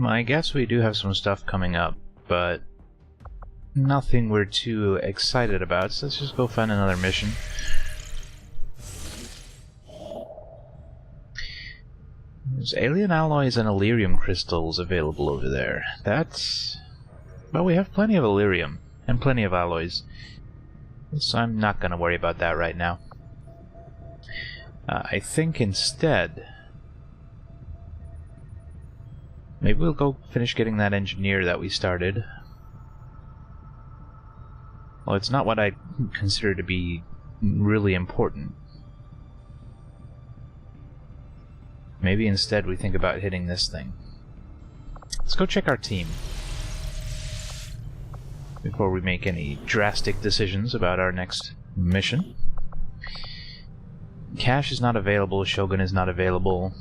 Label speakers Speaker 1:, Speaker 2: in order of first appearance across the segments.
Speaker 1: I guess we do have some stuff coming up, but nothing we're too excited about, so let's just go find another mission. There's alien alloys and Illyrium crystals available over there. That's... well, we have plenty of Illyrium and plenty of alloys, so I'm not going to worry about that right now. I think instead... maybe we'll go finish getting that engineer that we started. Well, it's not what I consider to be really important. Maybe instead we think about hitting this thing. Let's go check our team before we make any drastic decisions about our next mission. Cash is not available, Shogun is not available,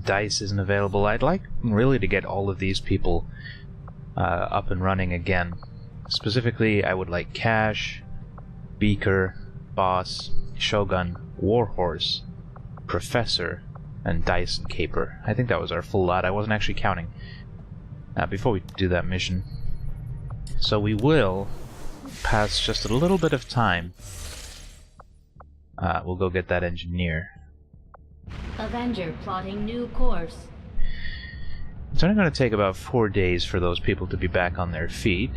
Speaker 1: Dice isn't available. I'd like really to get all of these people up and running again. Specifically, I would like Cash, Beaker, Boss, Shogun, Warhorse, Professor, and Dice and Caper. I think that was our full lot. I wasn't actually counting before we do that mission. So we will pass just a little bit of time. We'll go get that engineer.
Speaker 2: Avenger plotting new course.
Speaker 1: It's only going to take about 4 days for those people to be back on their feet.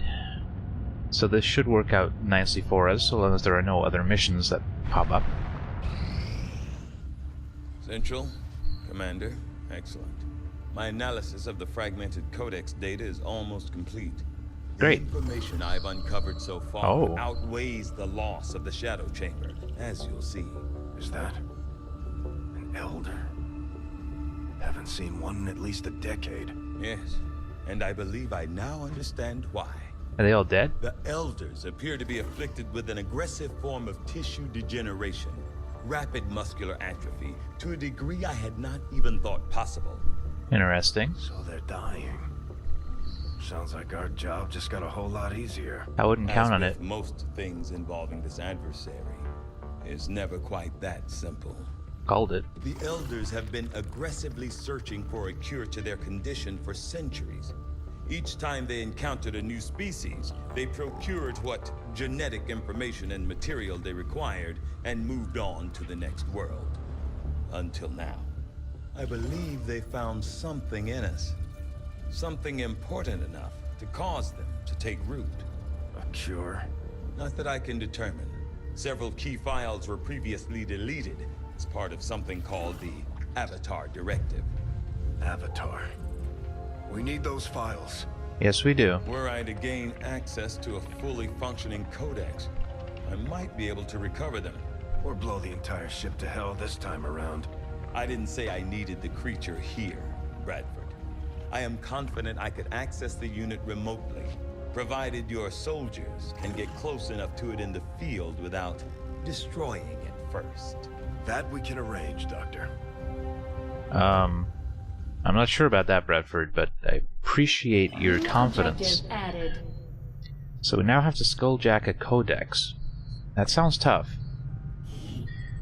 Speaker 1: So this should work out nicely for us, so long as there are no other missions that pop up.
Speaker 3: Central, Commander, excellent. My analysis of the fragmented codex data is almost complete.
Speaker 1: Great.
Speaker 3: The information I've uncovered so far outweighs the loss of the Shadow Chamber, as you'll see.
Speaker 4: Is that an elder? Haven't seen one in at least a decade.
Speaker 3: Yes, and I believe I now understand why.
Speaker 1: Are they all dead?
Speaker 3: The elders appear to be afflicted with an aggressive form of tissue degeneration, rapid muscular atrophy, to a degree I had not even thought possible.
Speaker 1: Interesting.
Speaker 4: So they're dying. Sounds like our job just got a whole lot easier.
Speaker 1: I wouldn't count on
Speaker 3: As
Speaker 1: it.
Speaker 3: with most things involving this adversary, it's never quite that simple.
Speaker 1: Called it.
Speaker 3: The elders have been aggressively searching for a cure to their condition for centuries. Each time they encountered a new species, they procured what genetic information and material they required and moved on to the next world. Until now. I believe they found something in us. Something important enough to cause them to take root.
Speaker 4: A cure?
Speaker 3: Not that I can determine. Several key files were previously deleted as part of something called the Avatar Directive.
Speaker 4: Avatar. We need those files.
Speaker 1: Yes, we do.
Speaker 3: Were I to gain access to a fully functioning codex, I might be able to recover them.
Speaker 4: Or blow the entire ship to hell this time around.
Speaker 3: I didn't say I needed the creature here, Bradford. I am confident I could access the unit remotely, provided your soldiers can get close enough to it in the field without destroying it first.
Speaker 4: That we can arrange, Doctor.
Speaker 1: I'm not sure about that, Bradford, but I appreciate your confidence.
Speaker 2: Added.
Speaker 1: So we now have to skulljack a codex. That sounds tough.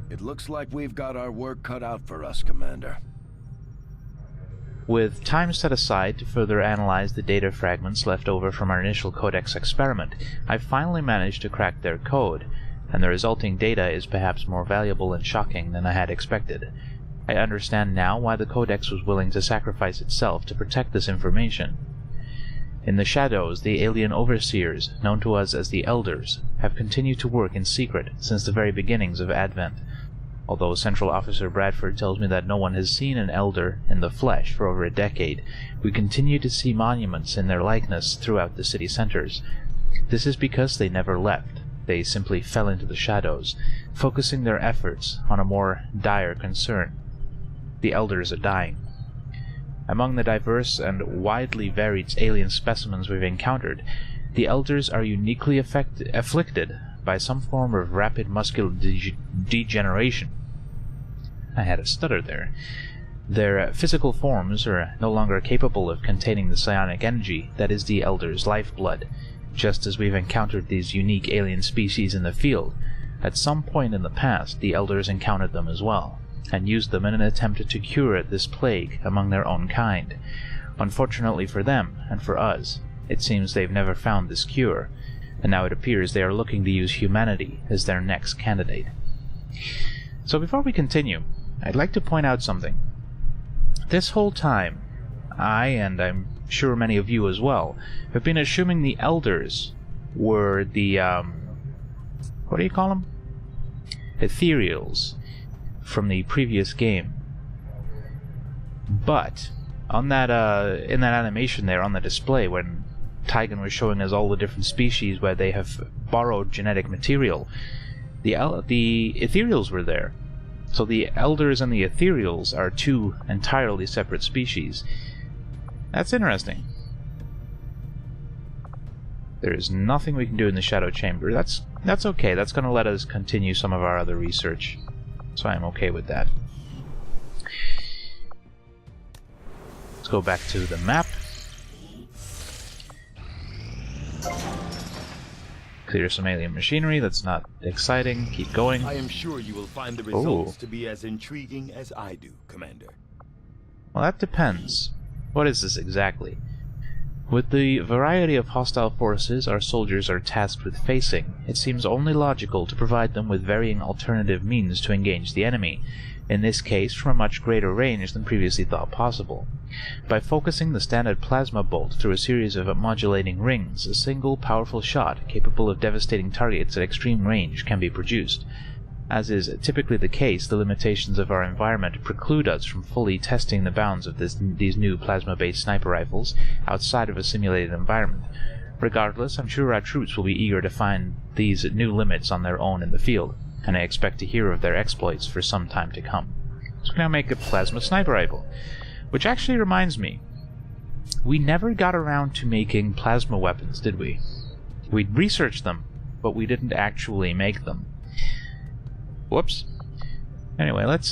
Speaker 4: It looks like we've got our work cut out for us, Commander.
Speaker 1: With time set aside to further analyze the data fragments left over from our initial codex experiment, I finally managed to crack their code, and the resulting data is perhaps more valuable and shocking than I had expected. I understand now why the Codex was willing to sacrifice itself to protect this information. In the shadows, the alien overseers, known to us as the Elders, have continued to work in secret since the very beginnings of Advent. Although Central Officer Bradford tells me that no one has seen an Elder in the flesh for over a decade, we continue to see monuments in their likeness throughout the city centers. This is because they never left. They simply fell into the shadows, focusing their efforts on a more dire concern. The Elders are dying. Among the diverse and widely varied alien specimens we've encountered, the Elders are uniquely afflicted by some form of rapid muscular degeneration. I had a stutter there. Their physical forms are no longer capable of containing the psionic energy that is the Elders' lifeblood, just as we've encountered these unique alien species in the field. At some point in the past, the Elders encountered them as well. and used them in an attempt to cure this plague among their own kind. Unfortunately for them, and for us, it seems they've never found this cure, and now it appears they are looking to use humanity as their next candidate. So before we continue, I'd like to point out something. This whole time, I, and I'm sure many of you as well, have been assuming the Elders were the, what do you call them? Ethereals from the previous game. But on that in that animation there on the display, when Tygan was showing us all the different species where they have borrowed genetic material, the Ethereals were there. So the Elders and the Ethereals are two entirely separate species. That's interesting. There is nothing we can do in the Shadow Chamber. That's okay. That's going to let us continue some of our other research. So I'm okay with that. Let's go back to the map. Clear some alien machinery. That's not exciting. Keep going.
Speaker 3: I am sure you will find the results to be as intriguing as I do, Commander.
Speaker 1: Well, that depends. What is this exactly? With the variety of hostile forces our soldiers are tasked with facing, it seems only logical to provide them with varying alternative means to engage the enemy, in this case from a much greater range than previously thought possible. By focusing the standard plasma bolt through a series of modulating rings, a single powerful shot capable of devastating targets at extreme range can be produced. As is typically the case, the limitations of our environment preclude us from fully testing the bounds of these new plasma-based sniper rifles outside of a simulated environment. Regardless, I'm sure our troops will be eager to find these new limits on their own in the field, and I expect to hear of their exploits for some time to come. So we now make a plasma sniper rifle, which actually reminds me, we never got around to making plasma weapons, did we? We researched them, but we didn't actually make them. Whoops. Anyway, let's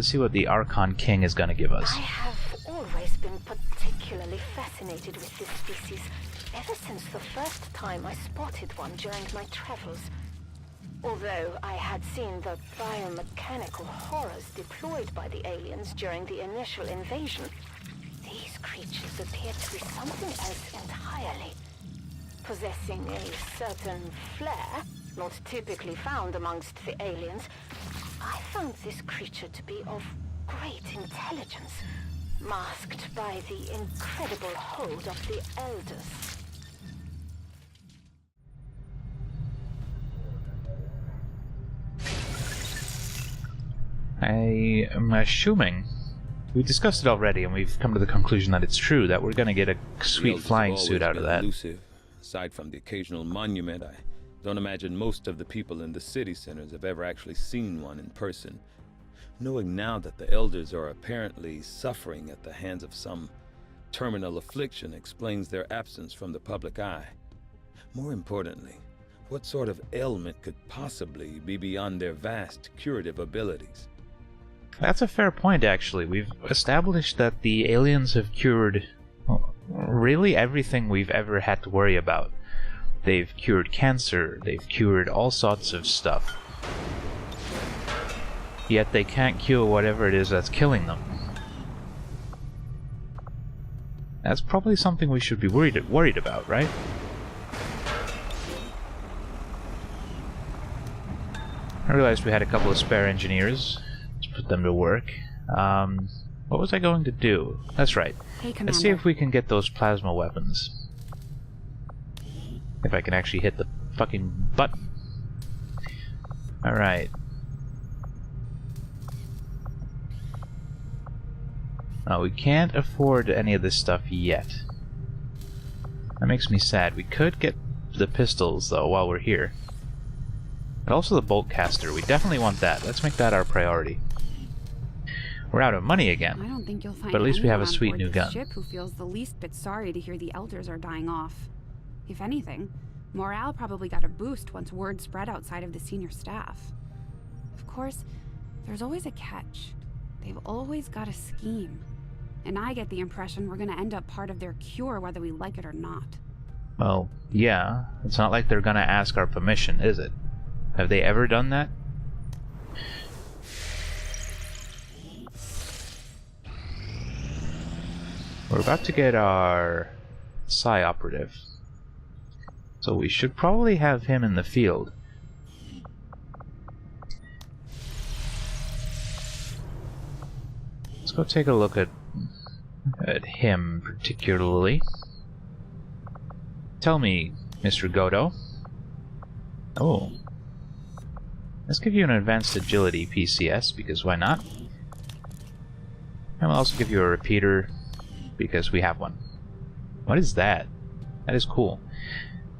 Speaker 1: see what the Archon King is going to give us.
Speaker 5: I have always been particularly fascinated with this species, ever since the first time I spotted one during my travels. Although I had seen the biomechanical horrors deployed by the aliens during the initial invasion, these creatures appear to be something else entirely. Possessing a certain flair, not typically found amongst the aliens, I found this creature to be of great intelligence, masked by the incredible hold of the Elders.
Speaker 1: I am assuming, we discussed it already and we've come to the conclusion that it's true, that we're going to get a sweet flying suit out of that.
Speaker 3: Elusive. Aside from the occasional monument, I don't imagine most of the people in the city centers have ever actually seen one in person. Knowing now that the Elders are apparently suffering at the hands of some terminal affliction explains their absence from the public eye. More importantly, what sort of ailment could possibly be beyond their vast curative abilities?
Speaker 1: That's a fair point, actually. We've established that the aliens have cured really everything we've ever had to worry about. They've cured cancer, they've cured all sorts of stuff. Yet they can't cure whatever it is that's killing them. That's probably something we should be worried about, right? I realized we had a couple of spare engineers. Let's put them to work. What was I going to do? That's right.
Speaker 6: Hey, Commander.
Speaker 1: Let's see if we can get those plasma weapons. If I can actually hit the fucking button. Alright. No, we can't afford any of this stuff yet. That makes me sad. We could get the pistols, though, while we're here. But also the bolt caster. We definitely want that. Let's make that our priority. We're out of money again.
Speaker 6: I don't think you'll find
Speaker 1: but at least we have a
Speaker 6: anyone on
Speaker 1: sweet
Speaker 6: board
Speaker 1: new
Speaker 6: this
Speaker 1: gun.
Speaker 6: ship who feels the least bit sorry to hear the Elders are dying off. If anything, morale probably got a boost once word spread outside of the senior staff. Of course, there's always a catch. They've always got a scheme. And I get the impression we're gonna end up part of their cure whether we like it or not.
Speaker 1: Well, yeah. It's not like they're gonna ask our permission, is it? Have they ever done that? We're about to get our Psi operative. So we should probably have him in the field. Let's go take a look at him particularly. Tell me, Mr. Godo. Oh. Let's give you an advanced agility PCS, because why not? And we'll also give you a repeater, because we have one. What is that? That is cool.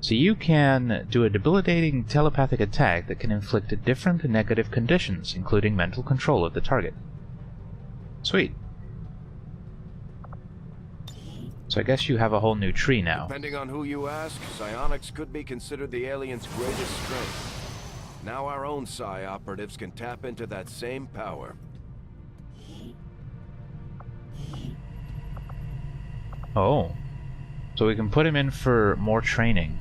Speaker 1: So you can do a debilitating telepathic attack that can inflict different negative conditions, including mental control of the target. Sweet. So I guess you have a whole new tree now.
Speaker 4: Depending on who you ask, psionics could be considered the alien's greatest strength. Now our own psi operatives can tap into that same power.
Speaker 1: Oh. So we can put him in for more training.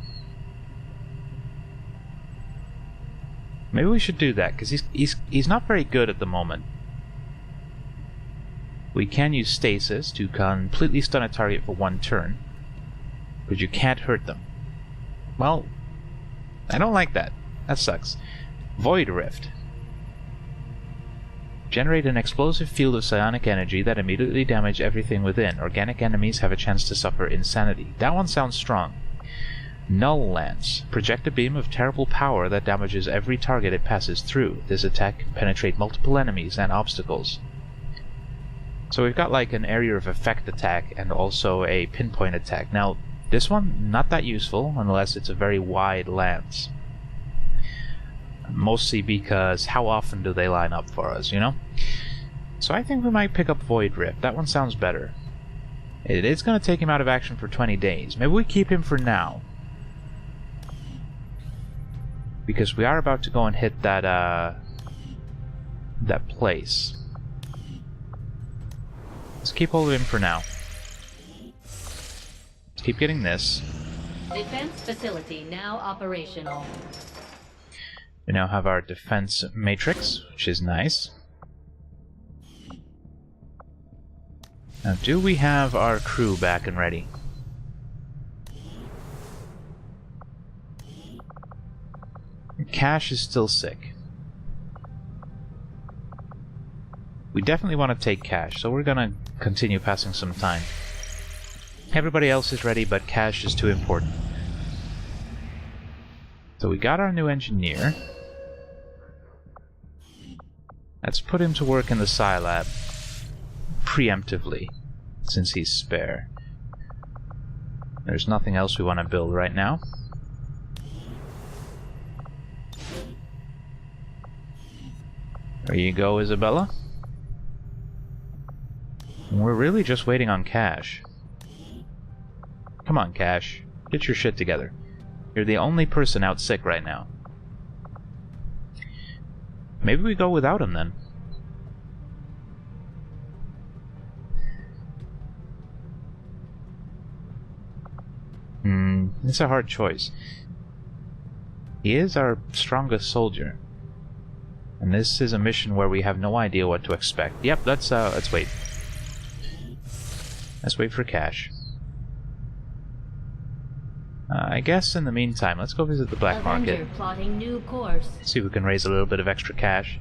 Speaker 1: Maybe we should do that, because he's not very good at the moment. We can use stasis to completely stun a target for 1 turn, but you can't hurt them. Well, I don't like that. That sucks. Void Rift. Generate an explosive field of psionic energy that immediately damage everything within. Organic enemies have a chance to suffer insanity. That one sounds strong. Null Lance. Project a beam of terrible power that damages every target it passes through. This attack can penetrate multiple enemies and obstacles. So we've got like an area of effect attack and also a pinpoint attack. Now, this one, not that useful unless it's a very wide lance. Mostly because how often do they line up for us, you know? So I think we might pick up Void Rift. That one sounds better. It is going to take him out of action for 20 days. Maybe we keep him for now. Because we are about to go and hit that, that place. Let's keep hold of him for now. Let's keep getting this.
Speaker 2: Defense facility now operational.
Speaker 1: We now have our defense matrix, which is nice. Now, do we have our crew back and ready? Cash is still sick. We definitely want to take Cash, so we're gonna continue passing some time. Everybody else is ready, but Cash is too important. So we got our new engineer. Let's put him to work in the Psi Lab preemptively, since he's spare. There's nothing else we want to build right now. There you go, Isabella. We're really just waiting on Cash. Come on, Cash. Get your shit together. You're the only person out sick right now. Maybe we go without him then. It's a hard choice. He is our strongest soldier. And this is a mission where we have no idea what to expect. Yep, let's wait. Let's wait for Cash. I guess in the meantime, let's go visit the black market.
Speaker 2: Plotting new course.
Speaker 1: See if we can raise a little bit of extra cash.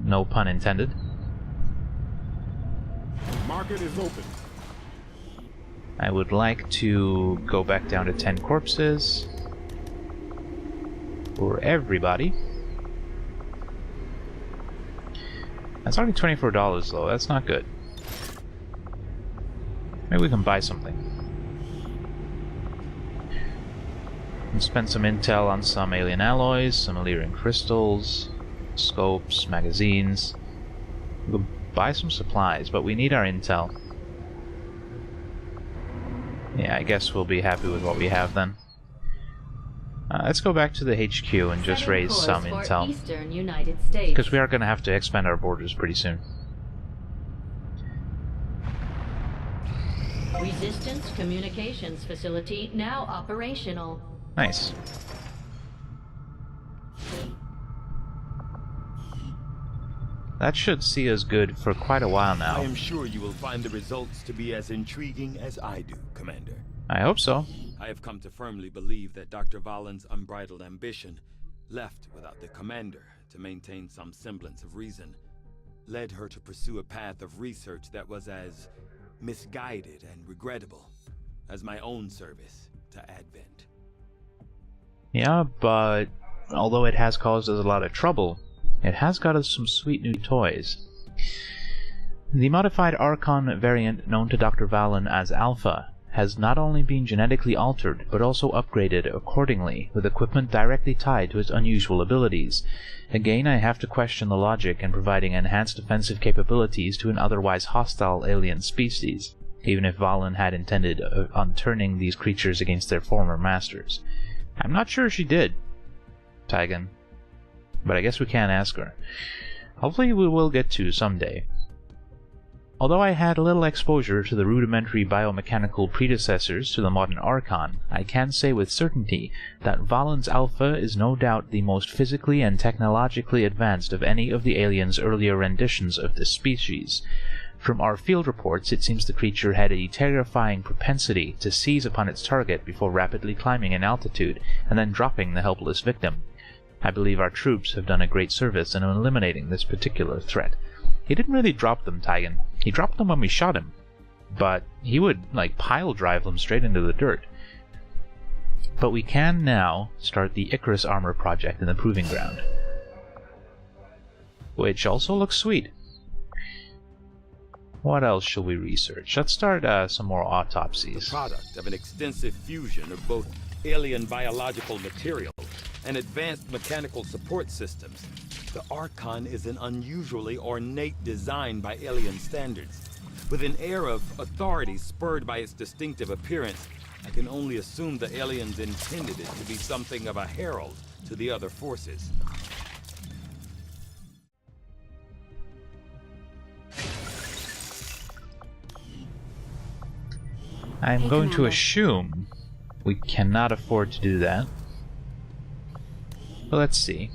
Speaker 1: No pun intended.
Speaker 4: Market is open.
Speaker 1: I would like to go back down to 10 corpses. For everybody. That's only $24 though, that's not good. Maybe we can buy something. And spend some intel on some alien alloys, some Illyrian crystals, scopes, magazines. We'll buy some supplies, but we need our intel. Yeah, I guess we'll be happy with what we have then. Let's go back to the HQ and just raise some intel.
Speaker 2: Eastern United States.
Speaker 1: Because we are going to have to expand our borders pretty soon.
Speaker 2: Resistance communications facility now operational.
Speaker 1: Nice. that should see us good for quite a while
Speaker 3: I
Speaker 1: now.
Speaker 3: am sure you will find the results to be as intriguing as I do, Commander.
Speaker 1: I hope so.
Speaker 3: I have come to firmly believe that Dr. Valen's unbridled ambition, left without the Commander to maintain some semblance of reason, led her to pursue a path of research that was as misguided and regrettable as my own service to Advent.
Speaker 1: Yeah, but although it has caused us a lot of trouble, it has got us some sweet new toys. The modified Archon variant known to Dr. Valen as Alpha has not only been genetically altered, but also upgraded accordingly, with equipment directly tied to its unusual abilities. Again, I have to question the logic in providing enhanced offensive capabilities to an otherwise hostile alien species, even if Valen had intended on turning these creatures against their former masters. I'm not sure she did, Tygan, but I guess we can ask her. Hopefully we will get to someday. Although I had little exposure to the rudimentary biomechanical predecessors to the modern Archon, I can say with certainty that Valen's Alpha is no doubt the most physically and technologically advanced of any of the aliens' earlier renditions of this species. From our field reports, it seems the creature had a terrifying propensity to seize upon its target before rapidly climbing in altitude and then dropping the helpless victim. I believe our troops have done a great service in eliminating this particular threat. He didn't really drop them, Tygan. He dropped them when we shot him, but he would, pile drive them straight into the dirt. But we can now start the Icarus Armor project in the Proving Ground, which also looks sweet. What else shall we research? Let's start some more autopsies.
Speaker 3: The product of an extensive fusion of both alien biological material and advanced mechanical support systems, the Archon is an unusually ornate design by alien standards. With an air of authority spurred by its distinctive appearance, I can only assume the aliens intended it to be something of a herald to the other forces.
Speaker 1: I'm going to
Speaker 6: Commander.
Speaker 1: assume we cannot afford to do that. But let's see.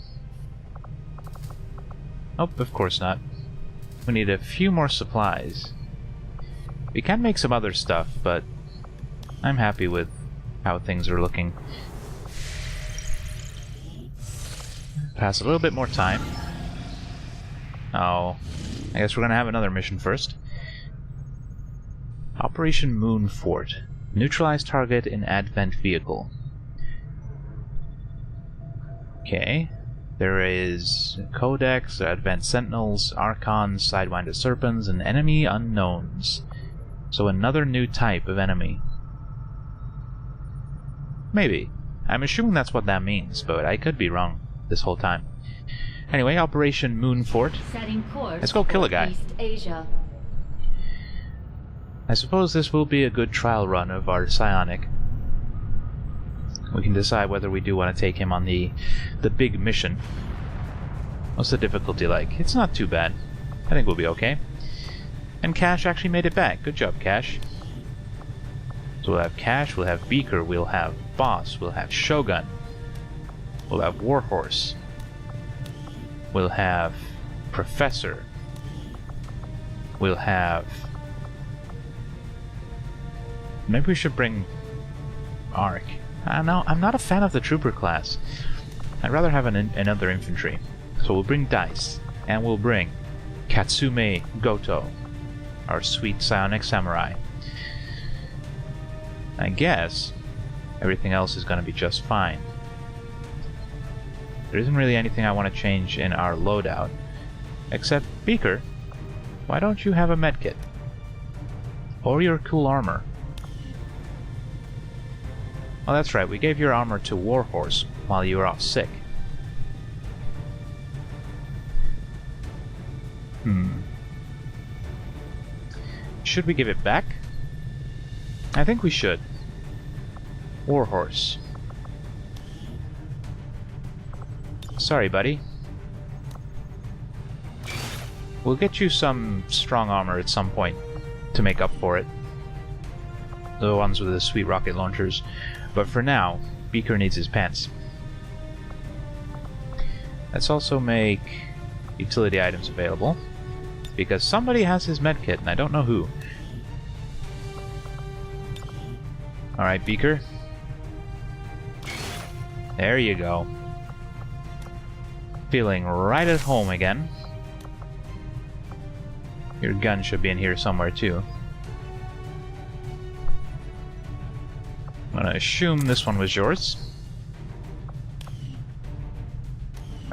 Speaker 1: Oh, of course not. We need a few more supplies. We can make some other stuff, but I'm happy with how things are looking. Pass a little bit more time. Oh, I guess we're gonna have another mission first. Operation Moon Fort. Neutralize target in Advent vehicle. Okay. There is Codex, Advent Sentinels, Archons, Sidewinder Serpents, and enemy unknowns. So another new type of enemy. Maybe. I'm assuming that's what that means, but I could be wrong this whole time. Anyway, Operation Moon Fort.
Speaker 2: Setting course.
Speaker 1: Let's go kill a guy.
Speaker 2: for East Asia.
Speaker 1: I suppose this will be a good trial run of our psionic. We can decide whether we do want to take him on the big mission. What's the difficulty like? It's not too bad. I think we'll be okay. And Cash actually made it back. Good job, Cash. So we'll have Cash, we'll have Beaker, we'll have Boss, we'll have Shogun, we'll have Warhorse, we'll have Professor, we'll have... Maybe we should bring Ark. No, I'm not a fan of the Trooper class. I'd rather have another infantry. So we'll bring Dice, and we'll bring Katsume Goto, our sweet psionic samurai. I guess everything else is going to be just fine. There isn't really anything I want to change in our loadout. Except, Beaker, why don't you have a medkit? Or your cool armor? Oh, that's right, we gave your armor to Warhorse while you were off sick. Should we give it back? I think we should. Warhorse. Sorry, buddy. We'll get you some strong armor at some point to make up for it. The ones with the sweet rocket launchers. But for now, Beaker needs his pants. Let's also make utility items available. Because somebody has his medkit, and I don't know who. Alright, Beaker. There you go. Feeling right at home again. Your gun should be in here somewhere too. I'm gonna assume this one was yours.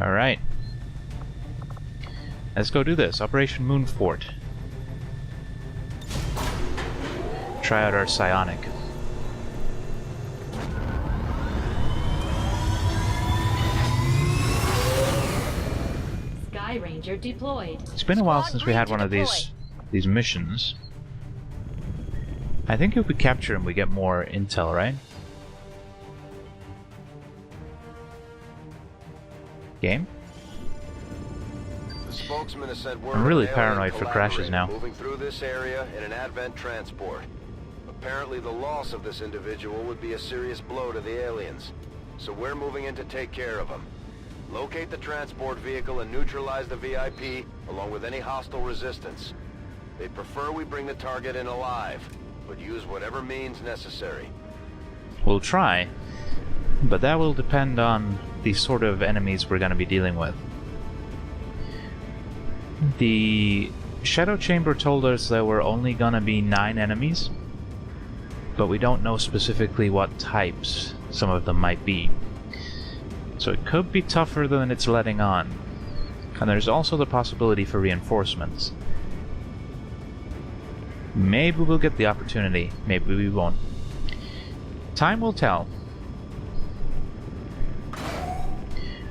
Speaker 1: Alright. Let's go do this. Operation Moonfort. Try out our psionic.
Speaker 2: Sky Ranger deployed.
Speaker 1: It's been a while since we had one of these missions. I think if we capture him, we get more intel, right? Game?
Speaker 4: The spokesman has sent word
Speaker 1: I'm really
Speaker 4: of an
Speaker 1: paranoid
Speaker 4: alien
Speaker 1: for crashes now.
Speaker 4: moving through this area in an advent transport. Apparently the loss of this individual would be a serious blow to the aliens. So we're moving in to take care of him. Locate the transport vehicle and neutralize the VIP, along with any hostile resistance. They prefer we bring the target in alive, but use whatever means necessary.
Speaker 1: We'll try, but that will depend on the sort of enemies we're going to be dealing with. The Shadow Chamber told us there were only going to be 9 enemies, but we don't know specifically what types some of them might be. So it could be tougher than it's letting on. And there's also the possibility for reinforcements. Maybe we'll get the opportunity, maybe we won't. Time will tell.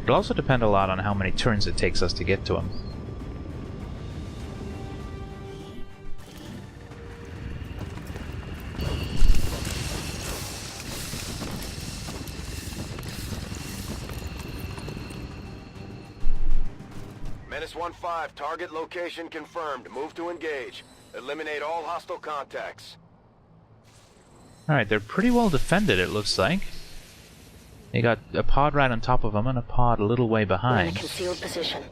Speaker 1: It'll also depend a lot on how many turns it takes us to get to him.
Speaker 4: Menace 1-5, target location confirmed. Move to engage. Eliminate all hostile contacts.
Speaker 1: Alright, they're pretty well defended, it looks like. They got a pod right on top of them and a pod a little way
Speaker 5: We're in a
Speaker 1: behind.
Speaker 5: concealed position.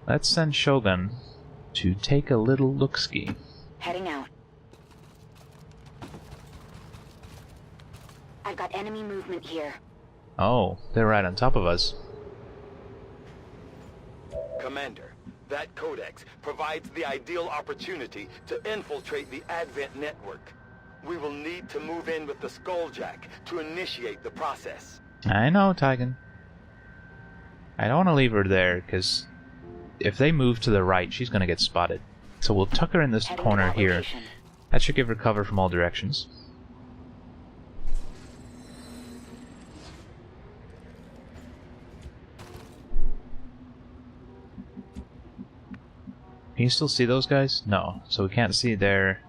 Speaker 1: Let's send Shogun to take a little look-ski.
Speaker 5: Heading out. I've got enemy movement here.
Speaker 1: Oh, they're right on top of us.
Speaker 3: Commander, that codex provides the ideal opportunity to infiltrate the Advent network. We will need to move in with the Skulljack to initiate the process.
Speaker 1: I know, Tigan. I don't want to leave her there, because if they move to the right, she's going to get spotted. So we'll tuck her in this
Speaker 5: Heading
Speaker 1: corner
Speaker 5: to that
Speaker 1: here.
Speaker 5: location.
Speaker 1: That should give her cover from all directions. Can you still see those guys? No, so we can't see their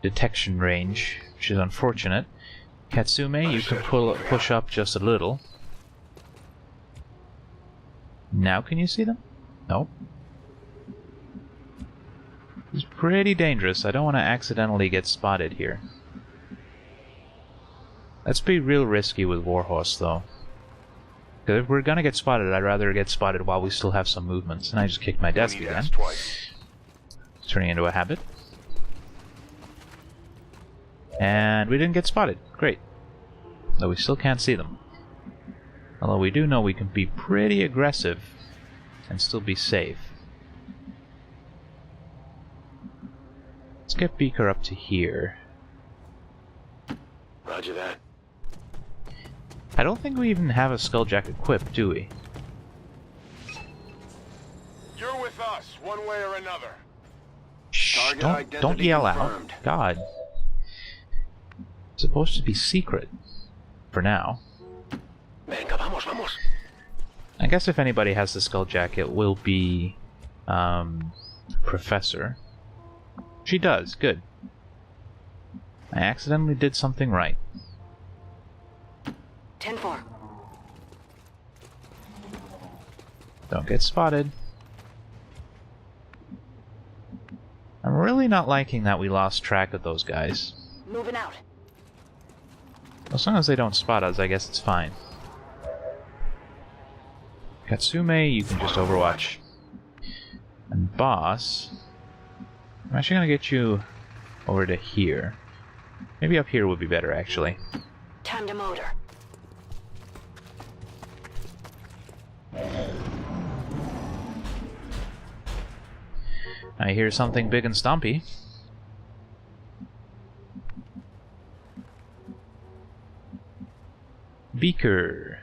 Speaker 1: detection range, which is unfortunate. Katsume, you can push up just a little. Now can you see them? Nope. It's pretty dangerous. I don't want to accidentally get spotted here. Let's be real risky with Warhorse, though. Because if we're gonna get spotted, I'd rather get spotted while we still have some movements. And I just kicked my desk again. It's turning into a habit. And we didn't get spotted. Great. Though we still can't see them. Although we do know we can be pretty aggressive and still be safe. Let's get Beaker up to here.
Speaker 4: Roger that.
Speaker 1: I don't think we even have a Skulljack equipped, do we?
Speaker 4: You're with us, one way or another.
Speaker 1: Shh,
Speaker 4: Target
Speaker 1: don't
Speaker 4: identity
Speaker 1: yell
Speaker 4: confirmed.
Speaker 1: out. God. It's supposed to be secret. For now.
Speaker 4: Venga, vamos, vamos.
Speaker 1: I guess if anybody has the Skulljack, it will be... Professor. She does, good. I accidentally did something right.
Speaker 5: 10-4.
Speaker 1: Don't get spotted. I'm really not liking that we lost track of those guys.
Speaker 5: Moving out.
Speaker 1: As long as they don't spot us, I guess it's fine. Katsume, you can just overwatch. And Boss, I'm actually gonna get you over to here. Maybe up here would be better, actually.
Speaker 5: Time to motor.
Speaker 1: I hear something big and stompy. Beaker.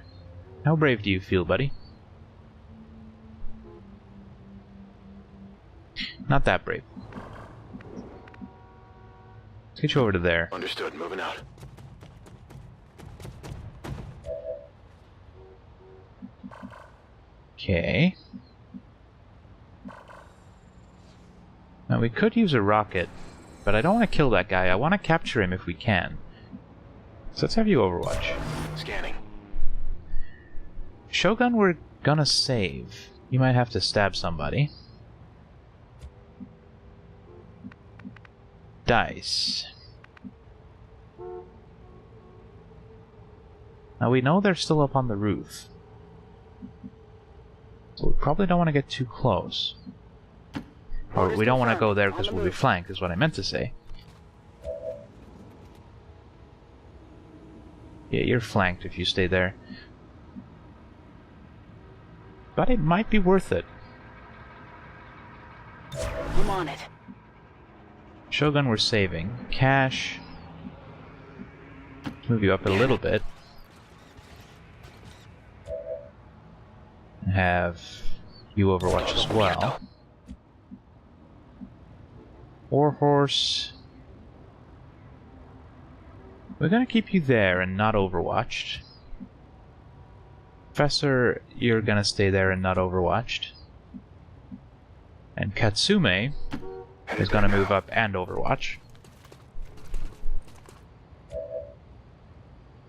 Speaker 1: How brave do you feel, buddy? Not that brave. Let's get you over to there.
Speaker 4: Understood. Moving out.
Speaker 1: Okay. Now we could use a rocket, but I don't want to kill that guy. I want to capture him if we can. So let's have you overwatch.
Speaker 4: Scanning.
Speaker 1: Shogun, we're gonna save. You might have to stab somebody. Dice. Now we know they're still up on the roof. So we probably don't want to get too close. Or we don't want to go there because we'll be flanked, is what I meant to say. Yeah, you're flanked if you stay there. But it might be worth it.
Speaker 5: I'm on it.
Speaker 1: Shogun, we're saving. Cash. Move you up a little bit. Have you overwatch as well. Warhorse. We're gonna keep you there and not overwatched. Professor, you're gonna stay there and not overwatched. And Katsume is gonna move up and overwatch.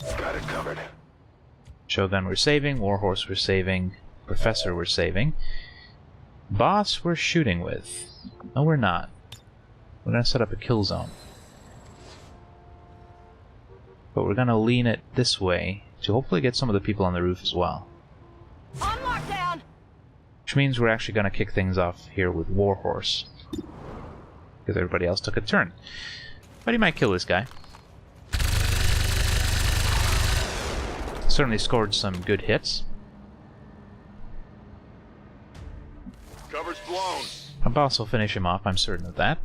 Speaker 4: Got it covered.
Speaker 1: Shogun, we're saving. Warhorse, we're saving. Professor, we're saving. Boss, we're shooting with. No, we're not. We're gonna set up a kill zone. But we're gonna lean it this way to hopefully get some of the people on the roof as well.
Speaker 5: On lockdown!
Speaker 1: Which means we're actually gonna kick things off here with Warhorse. Because everybody else took a turn. But he might kill this guy. Certainly scored some good hits.
Speaker 4: Cover's blown.
Speaker 1: Our boss will finish him off, I'm certain of that.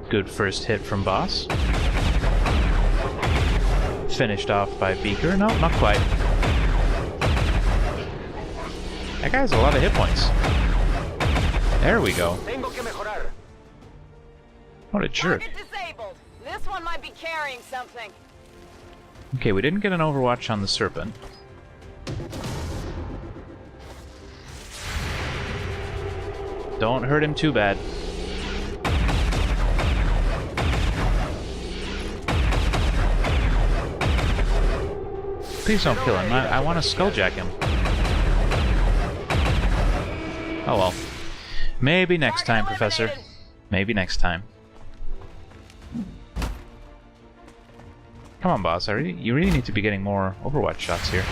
Speaker 1: Good first hit from Boss. Finished off by Beaker. No, not quite. That guy has a lot of hit points. There we go. What a jerk.
Speaker 7: Disabled. This one might be carrying something.
Speaker 1: Okay, we didn't get an overwatch on the Serpent. Don't hurt him too bad. Please don't kill him. I want to skulljack him. Oh well. Maybe next time, Professor. Maybe next time. Come on, boss. You really need to be getting more Overwatch shots here.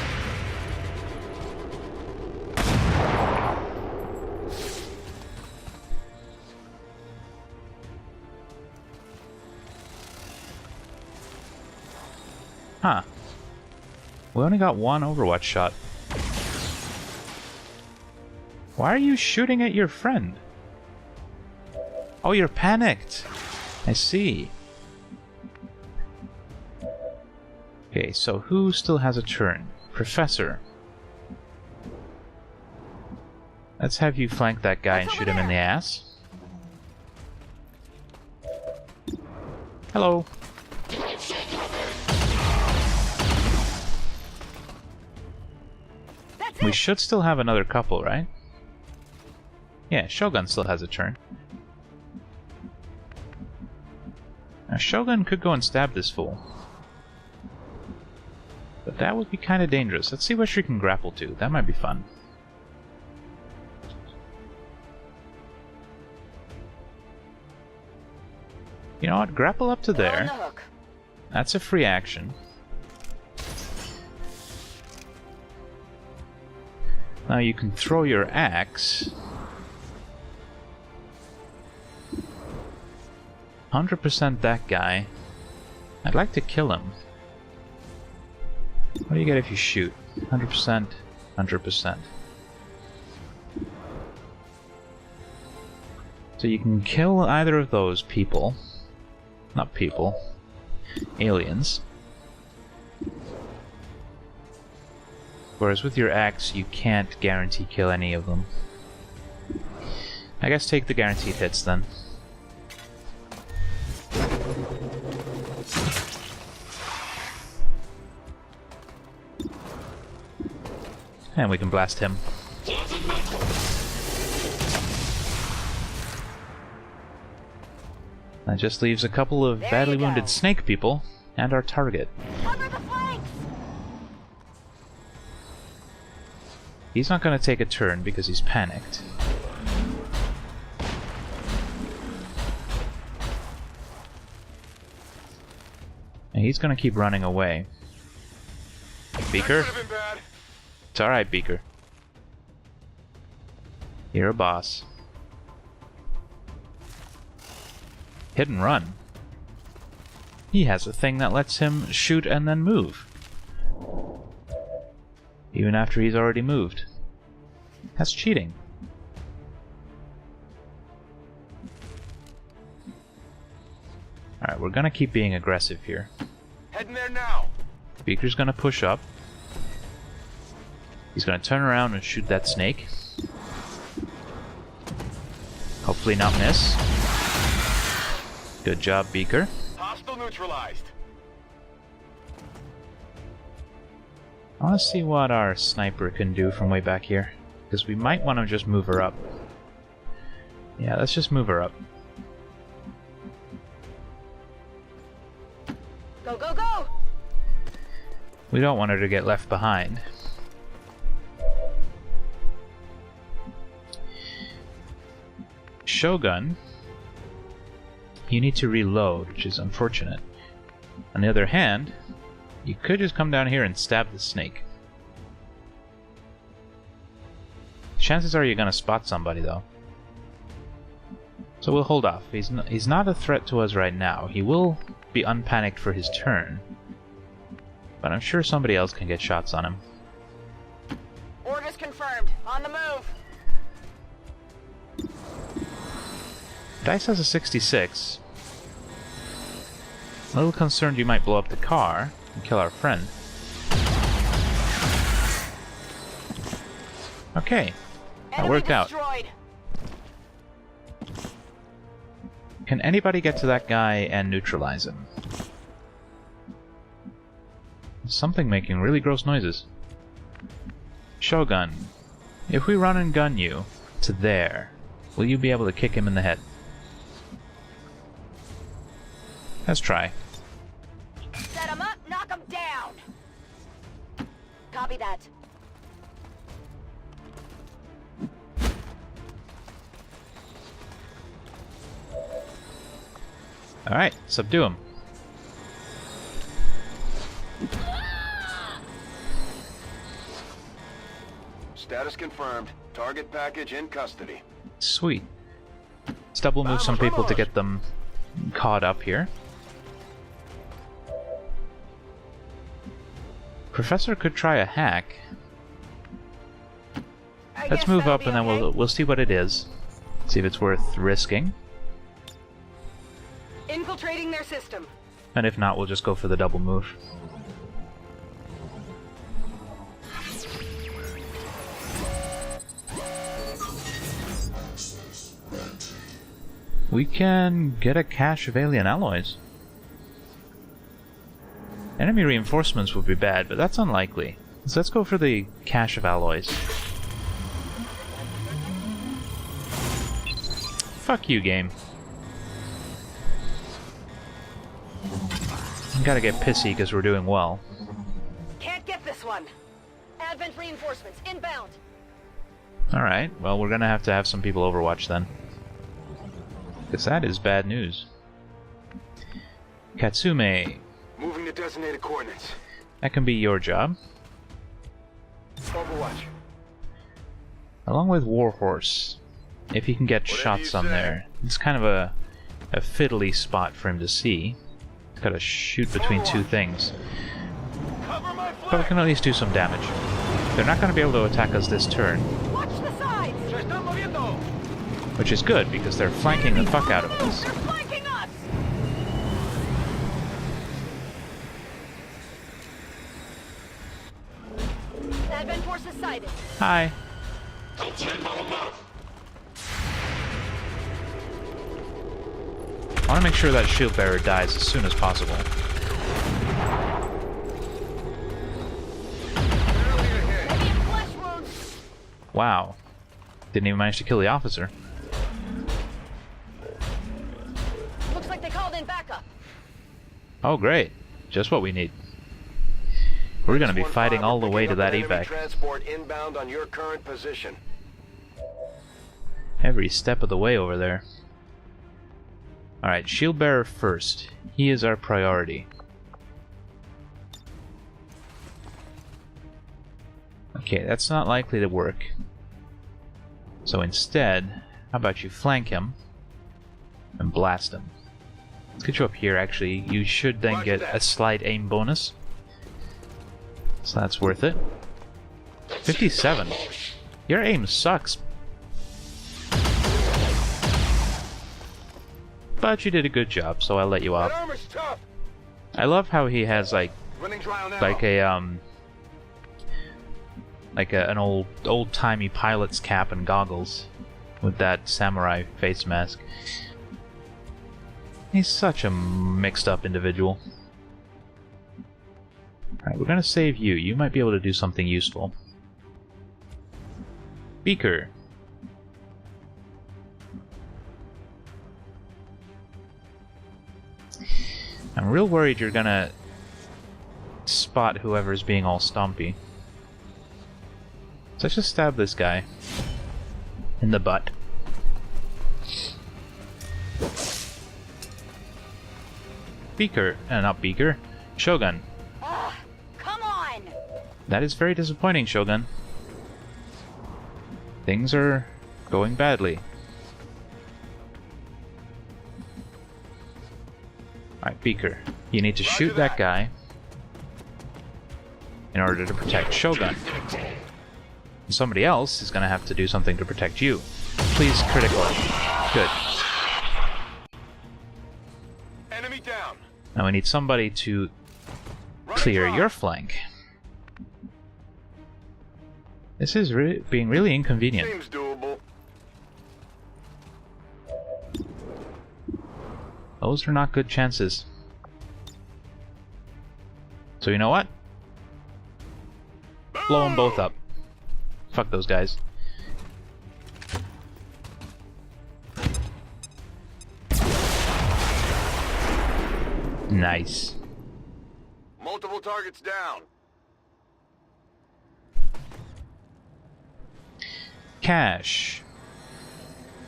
Speaker 1: Huh. We only got one Overwatch shot. Why are you shooting at your friend? Oh, you're panicked. I see. Okay, so who still has a turn? Professor. Let's have you flank that guy and shoot him in the ass. Hello. We should still have another couple, right? Yeah, Shogun still has a turn. Now, Shogun could go and stab this fool. But that would be kind of dangerous. Let's see what she can grapple to. That might be fun. You know what? Grapple up to
Speaker 7: On the
Speaker 1: there.
Speaker 7: hook.
Speaker 1: That's a free action. Now you can throw your axe. 100% that guy. I'd like to kill him. What do you get if you shoot? 100%, 100%. So you can kill either of those people. Not people. Aliens. Whereas with your axe, you can't guarantee kill any of them. I guess take the guaranteed hits then. And we can blast him. That just leaves a couple of badly wounded snake people and our target.
Speaker 7: Cover the flanks!
Speaker 1: He's not going to take a turn because he's panicked. And he's going to keep running away. Beaker? It's alright, Beaker. You're a boss. Hit and run. He has a thing that lets him shoot and then move. Even after he's already moved. That's cheating. Alright, we're gonna keep being aggressive here.
Speaker 4: Heading there now.
Speaker 1: Beaker's gonna push up. He's gonna turn around and shoot that snake. Hopefully not miss. Good job, Beaker.
Speaker 4: Hostile neutralized.
Speaker 1: I want to see what our sniper can do from way back here. Because we might want to just move her up. Yeah, let's just move her up.
Speaker 7: Go, go, go!
Speaker 1: We don't want her to get left behind. Shogun, you need to reload, which is unfortunate. On the other hand, you could just come down here and stab the snake. Chances are you're going to spot somebody, though. So we'll hold off. He's not a threat to us right now. He will be unpanicked for his turn. But I'm sure somebody else can get shots on him.
Speaker 7: Orders confirmed. On the move.
Speaker 1: Dice has a 66. A little concerned you might blow up the car and kill our friend. Okay, that worked out.
Speaker 7: Destroyed.
Speaker 1: Can anybody get to that guy and neutralize him? Something making really gross noises. Shogun, if we run and gun you to there, will you be able to kick him in the head? Let's try.
Speaker 7: Set him up, knock him down. Copy that.
Speaker 1: Alright, subdue him.
Speaker 4: Status confirmed. Target package in custody.
Speaker 1: Sweet. Let's double move some people to get them caught up here. Professor could try a hack. Let's move up and then we'll see what it is. See if it's worth risking.
Speaker 7: Infiltrating their system.
Speaker 1: And if not, we'll just go for the double move. We can get a cache of alien alloys. Enemy reinforcements would be bad, but that's unlikely. So let's go for the cache of alloys. Fuck you, game. Gotta get pissy because we're doing well.
Speaker 7: Can't get this one. Advent reinforcements inbound.
Speaker 1: Alright, well we're gonna have to have some people overwatch then. Because that is bad news. Katsume.
Speaker 4: Moving to designated coordinates.
Speaker 1: That can be your job.
Speaker 4: Overwatch.
Speaker 1: Along with Warhorse. If he can get shots on there. It's kind of a fiddly spot for him to see. He's gotta shoot between two things. But we can at least do some damage. They're not gonna be able to attack us this turn.
Speaker 7: Watch the sides!
Speaker 1: Which is good, because they're flanking the fuck out of us.
Speaker 7: They're flanking us! Advent forces sighted.
Speaker 1: Hi. I want to make sure that shield bearer dies as soon as possible.
Speaker 7: Flesh wounds.
Speaker 1: Wow. Didn't even manage to kill the officer.
Speaker 7: Looks like they called in backup.
Speaker 1: Oh great. Just what we need. We're gonna be fighting all the way to that evac.
Speaker 4: Transport inbound on your current position.
Speaker 1: Every step of the way over there. Alright, shield bearer first. He is our priority. Okay, that's not likely to work. So instead, how about you flank him and blast him? Let's get you up here actually. You should then get a slight aim bonus. So that's worth it. 57. Your aim sucks. But you did a good job, so I'll let you off. I love how he has like an old-timey pilot's cap and goggles with that samurai face mask. He's such a mixed up individual. Alright, we're gonna save you. You might be able to do something useful. Beaker. I'm real worried you're gonna spot whoever's being all stompy. So let's just stab this guy in the butt. Beaker, not Beaker, Shogun.
Speaker 7: Come on!
Speaker 1: That is very disappointing, Shogun. Things are going badly. Alright, Beaker, you need to shoot that guy in order to protect Shogun. And somebody else is going to have to do something to protect you. Please, critical. Good.
Speaker 4: Enemy down.
Speaker 1: Now we need somebody to clear your flank. This is being really inconvenient.
Speaker 4: Seems doable.
Speaker 1: Those are not good chances. So you know what? Blow them both up. Fuck those guys. Nice.
Speaker 4: Multiple targets down.
Speaker 1: Cash.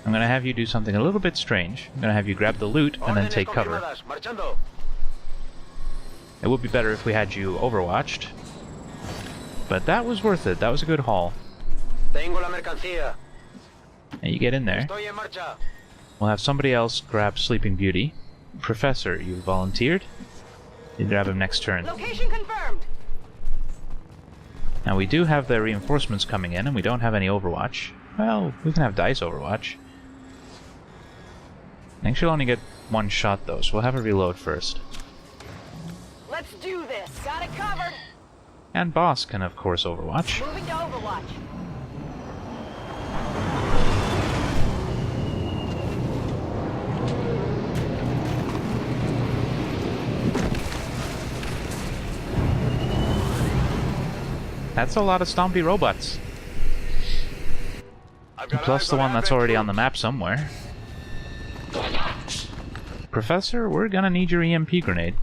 Speaker 1: I'm gonna have you do something a little bit strange. I'm gonna have you grab the loot and then take cover. It would be better if we had you overwatched. But that was worth it. That was a good haul. And you get in there. We'll have somebody else grab Sleeping Beauty. Professor, you volunteered? You grab him next turn.
Speaker 7: Location confirmed!
Speaker 1: Now we do have the reinforcements coming in, and we don't have any Overwatch. Well, we can have Dice Overwatch. I think she'll only get one shot though, so we'll have her reload first.
Speaker 7: Let's do this! Got it covered!
Speaker 1: And Boss can of course Overwatch.
Speaker 7: Moving to Overwatch.
Speaker 1: That's a lot of Stompy robots. Plus the one that's already on the map somewhere. Professor, we're gonna need your EMP grenade.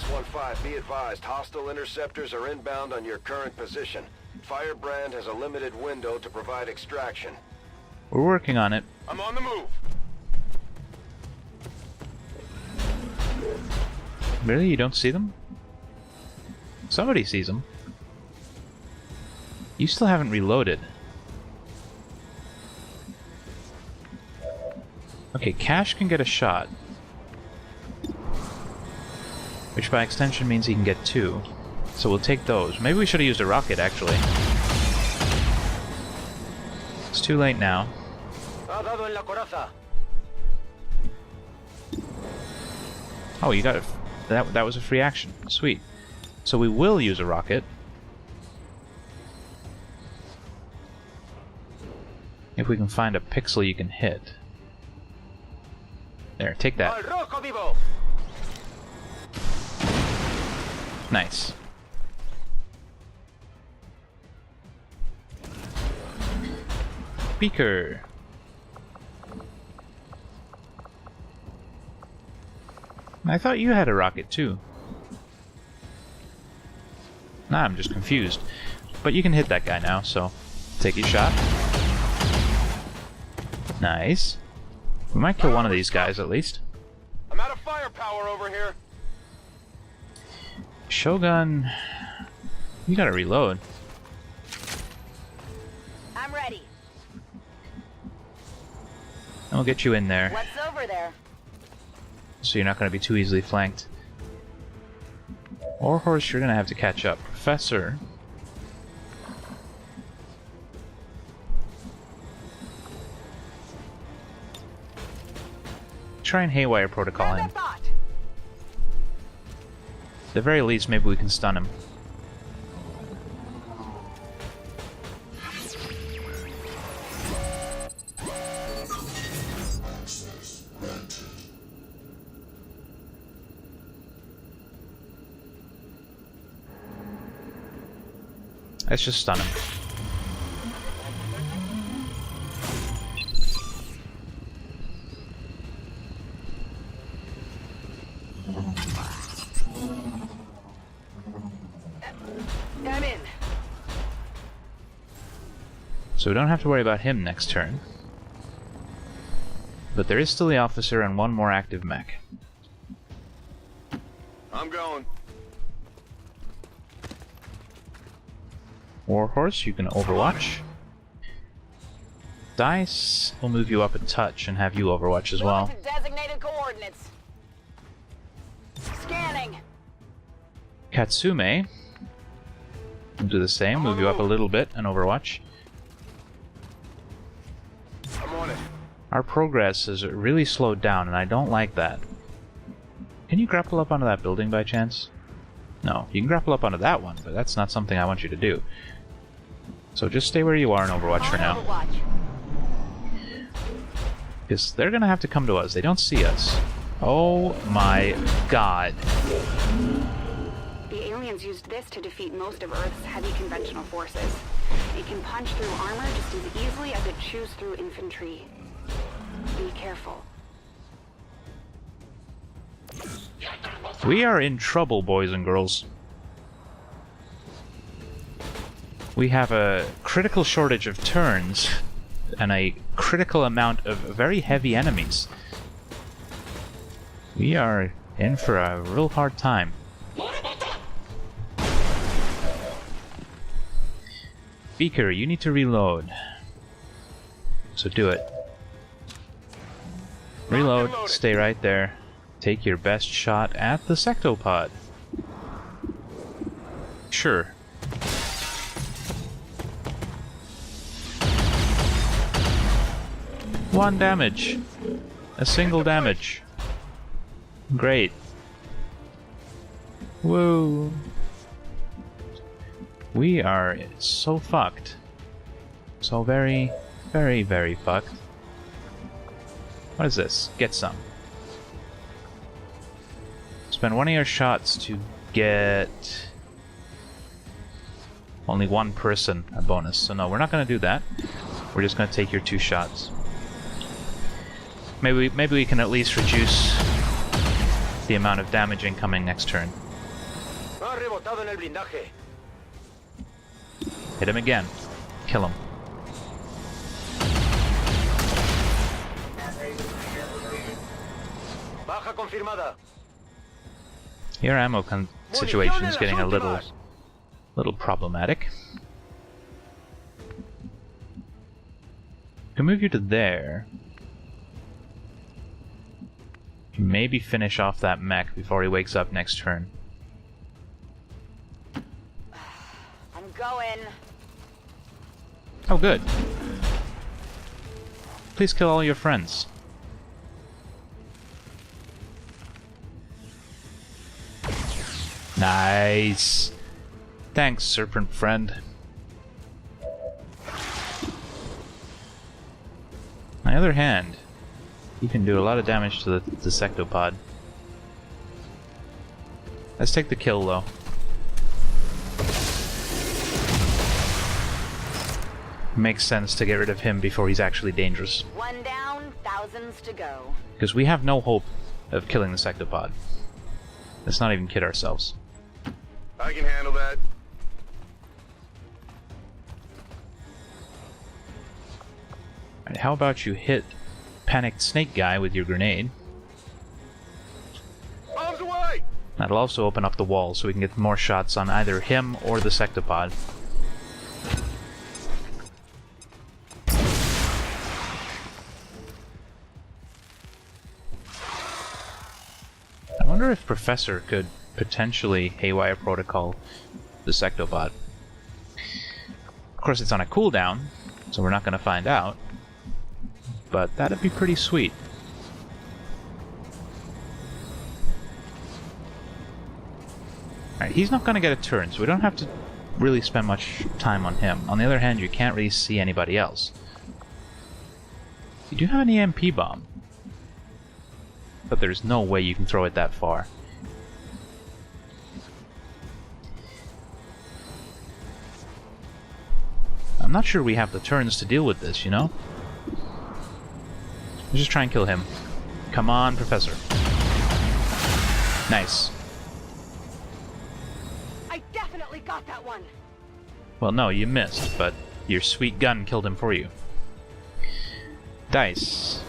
Speaker 4: 615, be advised, hostile interceptors are inbound on your current position. Firebrand has a limited window to provide extraction.
Speaker 1: We're working on it.
Speaker 4: I'm on the move.
Speaker 1: Really? You don't see them? Somebody sees them. You still haven't reloaded. Okay, Cash can get a shot. Which by extension means he can get 2. So we'll take those. Maybe we should have used a rocket, actually. It's too late now. Oh, you got it. That was a free action. Sweet. So we will use a rocket. If we can find a pixel you can hit. There, take that. Nice. Beaker. I thought you had a rocket too. Nah, I'm just confused. But you can hit that guy now, so take your shot. Nice. We might kill one of these guys at least.
Speaker 4: I'm out of firepower over here.
Speaker 1: Shogun, you gotta reload.
Speaker 7: I'm ready.
Speaker 1: And we'll get you in there,
Speaker 7: What's over there?
Speaker 1: so you're not gonna be too easily flanked. Or Horse, you're gonna have to catch up. Professor. Try and haywire protocol him.
Speaker 7: Thought.
Speaker 1: At the very least, maybe we can stun him. Let's just stun him.
Speaker 7: I'm in.
Speaker 1: So we don't have to worry about him next turn. But there is still the officer and one more active mech.
Speaker 4: I'm going.
Speaker 1: Warhorse, you can overwatch. Dice will move you up a touch and have you overwatch as well.
Speaker 7: Moving to designated coordinates. Scanning.
Speaker 1: Katsume will do the same, move you up a little bit and overwatch.
Speaker 4: I'm on it.
Speaker 1: Our progress has really slowed down and I don't like that. Can you grapple up onto that building by chance? No, you can grapple up onto that one, but that's not something I want you to do. So just stay where you are and overwatch for now.
Speaker 7: Overwatch.
Speaker 1: Because they're gonna have to come to us, they don't see us. Oh my god.
Speaker 6: The aliens used this to defeat most of Earth's heavy conventional forces. It can punch through armor just as easily as it chews through infantry. Be careful.
Speaker 1: We are in trouble, boys and girls. We have a critical shortage of turns and a critical amount of very heavy enemies. We are in for a real hard time. Beaker, you need to reload. So do it. Reload, stay right there. Take your best shot at the sectopod. Sure. One damage. A single damage. Great. Woo. We are so fucked. So very, very, very fucked. What is this? Get some. Spend one of your shots to get only one person a bonus. So no, we're not going to do that. We're just going to take your 2 shots. Maybe we can at least reduce the amount of damage incoming next turn.
Speaker 4: rebotado en el blindaje.
Speaker 1: Hit him again. Kill him.
Speaker 4: Baja confirmada.
Speaker 1: Your ammo situation is getting a little problematic. Can move you to there. Maybe finish off that mech before he wakes up next turn.
Speaker 7: I'm going.
Speaker 1: Oh, good. Please kill all your friends. Nice. Thanks, serpent friend. On the other hand, you can do a lot of damage to the sectopod. Let's take the kill, though. Makes sense to get rid of him before he's actually dangerous.
Speaker 7: One down, thousands to go.
Speaker 1: Because we have no hope of killing the sectopod. Let's not even kid ourselves.
Speaker 4: I can handle that.
Speaker 1: Alright, how about you hit Panicked Snake Guy with your grenade?
Speaker 4: Bombs away!
Speaker 1: That'll also open up the wall so we can get more shots on either him or the sectopod. I wonder if Professor could potentially haywire protocol the sectopod. Of course, it's on a cooldown, so we're not going to find out. But that'd be pretty sweet. Alright, he's not going to get a turn, so we don't have to really spend much time on him. On the other hand, you can't really see anybody else. You do have an EMP bomb, but there's no way you can throw it that far. I'm not sure we have the turns to deal with this, you know? Let's just try and kill him. Come on, Professor. Nice.
Speaker 7: I definitely got that one.
Speaker 1: Well, no, you missed, but your sweet gun killed him for you. Dice.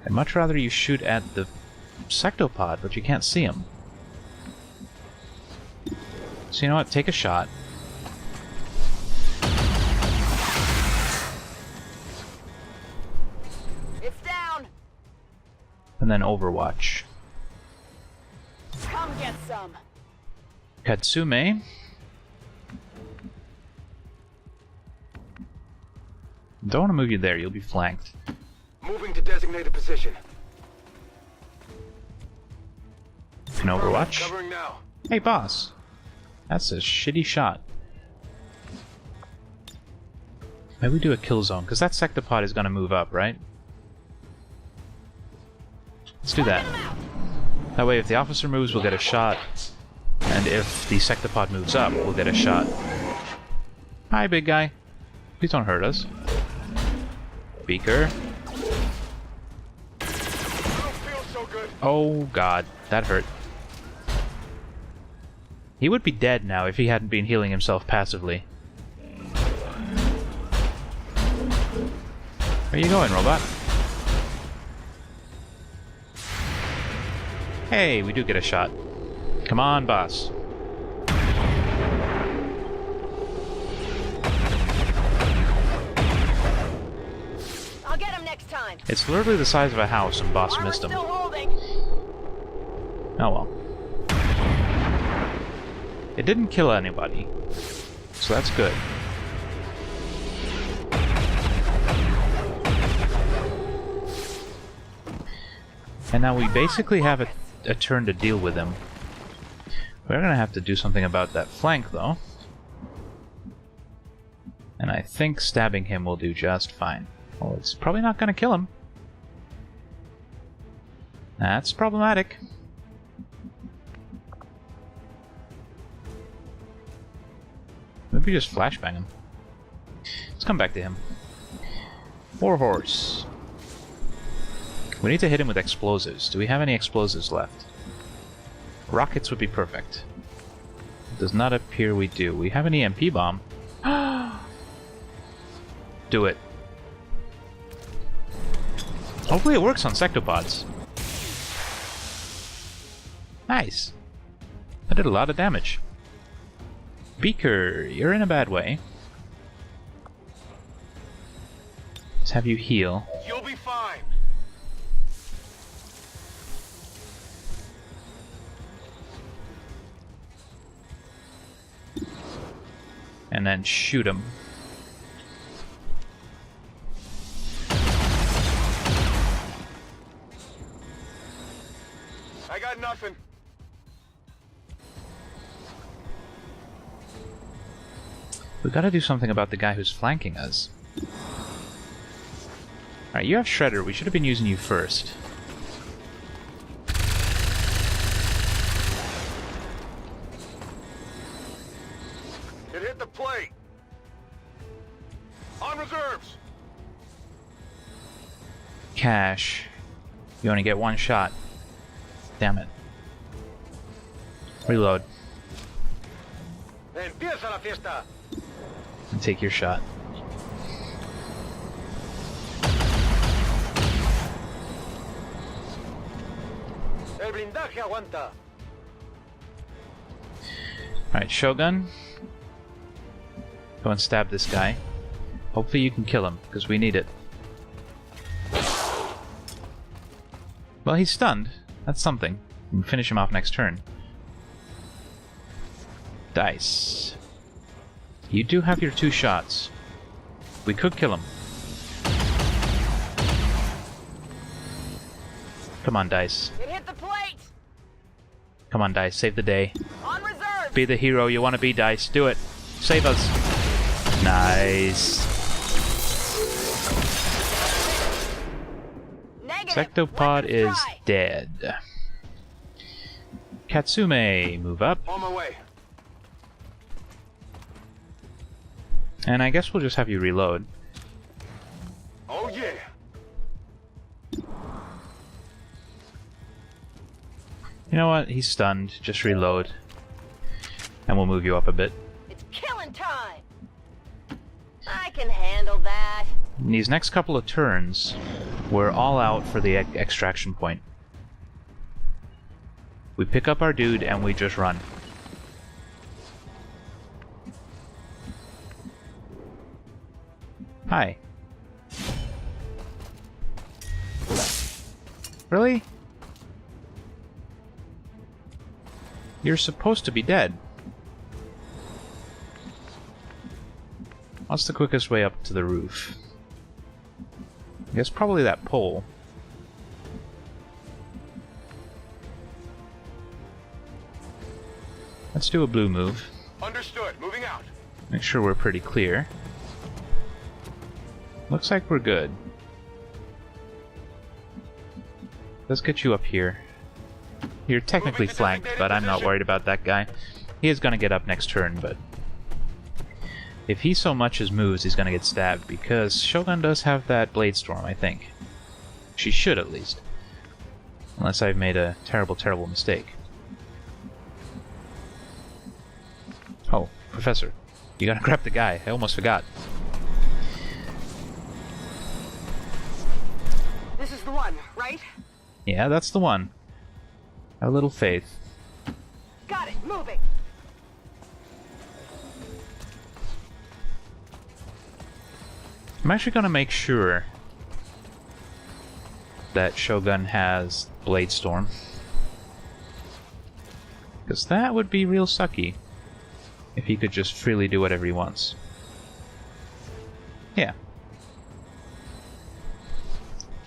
Speaker 1: I'd much rather you shoot at the sectopod, but you can't see him. So you know what? Take a shot.
Speaker 7: It's down.
Speaker 1: And then Overwatch.
Speaker 7: Come get some.
Speaker 1: Katsume. Don't want to move you there, you'll be flanked.
Speaker 4: Moving to designated position.
Speaker 1: Can Overwatch.
Speaker 4: Covering now.
Speaker 1: Hey, boss. That's a shitty shot. Maybe we do a kill zone, because that sectopod is going to move up, right? Let's do that. That way, if the officer moves, we'll get a shot. And if the sectopod moves up, we'll get a shot. Hi, big guy. Please don't hurt us. Beaker.
Speaker 4: Don't feel so good.
Speaker 1: Oh, God. That hurt. He would be dead now if he hadn't been healing himself passively. Where you going, robot? Hey, we do get a shot. Come on, boss.
Speaker 7: I'll get him next time.
Speaker 1: It's literally the size of a house and boss
Speaker 7: Armor's
Speaker 1: missed him.
Speaker 7: still holding.
Speaker 1: Oh well. It didn't kill anybody, so that's good. And now we basically have a turn to deal with him. We're gonna have to do something about that flank, though. And I think stabbing him will do just fine. Well, it's probably not gonna kill him. That's problematic. Maybe just flashbang him. Let's come back to him. Warhorse. We need to hit him with explosives. Do we have any explosives left? Rockets would be perfect. It does not appear we do. We have an EMP bomb. Do it. Hopefully it works on sectopods. Nice. That did a lot of damage. Beaker, you're in a bad way. Let's have you heal.
Speaker 4: You'll be fine.
Speaker 1: And then shoot him.
Speaker 4: I got nothing.
Speaker 1: We gotta do something about the guy who's flanking us. Alright, you have Shredder. We should have been using you first.
Speaker 4: It hit the plate. On reserves.
Speaker 1: Cash. You only get one shot. Damn it. Reload.
Speaker 4: Empieza la fiesta.
Speaker 1: And take your shot.
Speaker 4: El blindaje aguanta.
Speaker 1: Alright, Shogun. Go and stab this guy. Hopefully you can kill him, because we need it. Well, he's stunned. That's something. We can finish him off next turn. Dice. You do have your 2 shots. We could kill him. Come on, Dice.
Speaker 7: It hit the plate!
Speaker 1: Come on, Dice. Save the day.
Speaker 7: On reserve!
Speaker 1: Be the hero you want to be, Dice. Do it. Save us. Nice.
Speaker 7: Negative.
Speaker 1: Sectopod
Speaker 7: Weapons
Speaker 1: is
Speaker 7: dry.
Speaker 1: dead. Katsume, move up.
Speaker 4: On my way.
Speaker 1: And I guess we'll just have you reload.
Speaker 4: Oh yeah.
Speaker 1: You know what? He's stunned. Just reload. And we'll move you up a bit.
Speaker 7: It's killing time! I can handle that.
Speaker 1: In these next couple of turns, we're all out for the extraction point. We pick up our dude and we just run. Hi. Really? You're supposed to be dead. What's the quickest way up to the roof? I guess probably that pole. Let's do a blue move.
Speaker 4: Understood. Moving out.
Speaker 1: Make sure we're pretty clear. Looks like we're good. Let's get you up here. You're technically flanked, but I'm not worried about that guy. He is gonna get up next turn, but if he so much as moves, he's gonna get stabbed, because Shogun does have that Blade Storm, I think. She should, at least. Unless I've made a terrible, terrible mistake. Oh, Professor. You gotta grab the guy. I almost forgot.
Speaker 7: This is the one, right?
Speaker 1: Yeah, that's the one. Have a little faith.
Speaker 7: Got it, moving!
Speaker 1: I'm actually gonna make sure that Shogun has Blade Storm. Because that would be real sucky if he could just freely do whatever he wants. Yeah.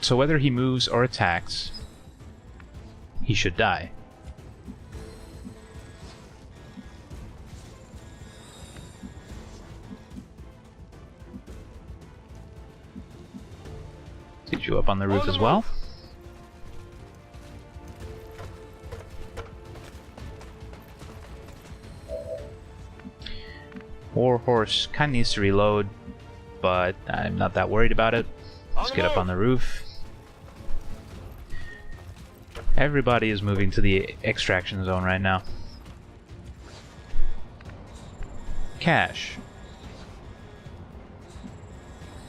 Speaker 1: So whether he moves or attacks, he should die. Get you up on the roof as well. Warhorse kind of needs to reload, but I'm not that worried about it. Let's get up on the roof. Everybody is moving to the extraction zone right now. Cash.